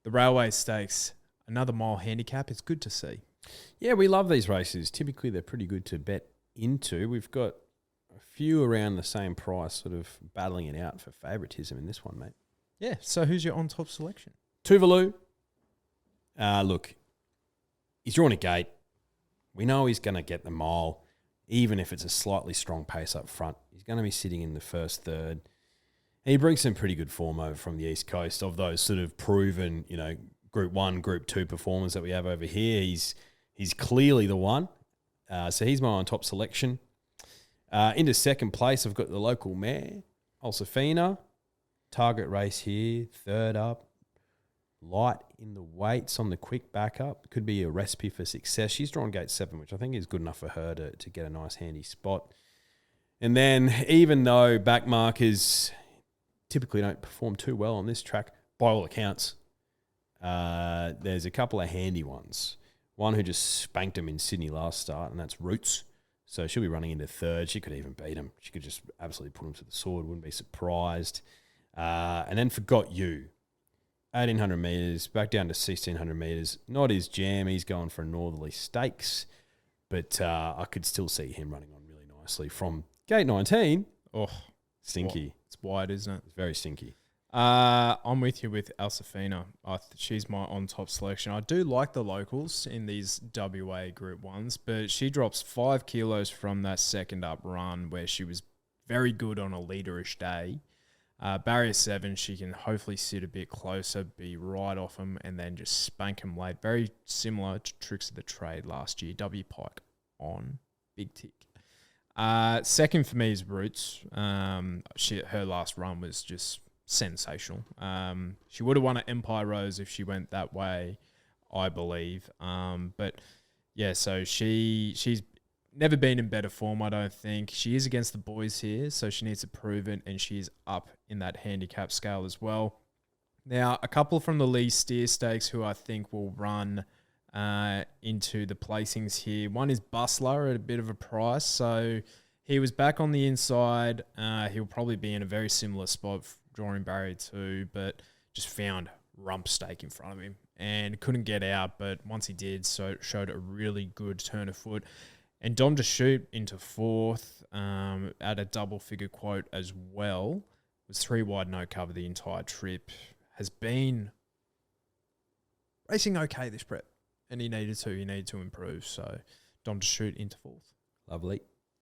the Railway Stakes, another mile handicap. It's good to see. Yeah, we love these races. Typically, they're pretty good to bet into. We've got a few around the same price, sort of battling it out for favouritism in this one, mate. Yeah, so who's your on-top selection? Tuvalu. Look, he's drawn a gate. We know he's going to get the mile, even if it's a slightly strong pace up front. He's going to be sitting in the first third. He brings some pretty good form over from the East Coast of those sort of proven, Group 1, Group 2 performers that we have over here. He's clearly the one. So he's my on-top selection. Into second place, I've got the local mare, Alsephina. Target race here, third up. Light in the weights on the quick backup. Could be a recipe for success. She's drawn gate 7, which I think is good enough for her to get a nice handy spot. And then even though back markers typically don't perform too well on this track, by all accounts, there's a couple of handy ones. One who just spanked him in Sydney last start, and that's Roots. So she'll be running into third. She could even beat him. She could just absolutely put him to the sword. Wouldn't be surprised. And then Forgot You. 1,800 metres, back down to 1,600 metres. Not his jam. He's going for a Northerly Stakes. But I could still see him running on really nicely from gate 19. Oh, stinky. It's wide, isn't it? It's very stinky. I'm with you with Alsephina. She's my on-top selection. I do like the locals in these WA Group 1s, but she drops 5 kilos from that second up run where she was very good on a leaderish day. Barrier 7, she can hopefully sit a bit closer, be right off him, and then just spank him late. Very similar to Tricks of the Trade last year. W Pike on. Big tick. Second for me is Roots. Her last run was just sensational. She would have won at Empire Rose if she went that way, I believe. But yeah, so she's never been in better form, I don't think. She is against the boys here, so she needs to prove it, and she's up in that handicap scale as well. Now, a couple from the Lee Steer Stakes who I think will run into the placings here. One is Bustler at a bit of a price, so he was back on the inside. He'll probably be in a very similar spot, drawing barrier 2, but just found rump stake in front of him and couldn't get out, but once he did, so showed a really good turn of foot. And Dom to Shoot into 4th at a double-figure quote as well. Was 3 wide, no cover the entire trip. Has been racing okay this prep, and he needed to improve. So Dom to Shoot into 4th. Lovely.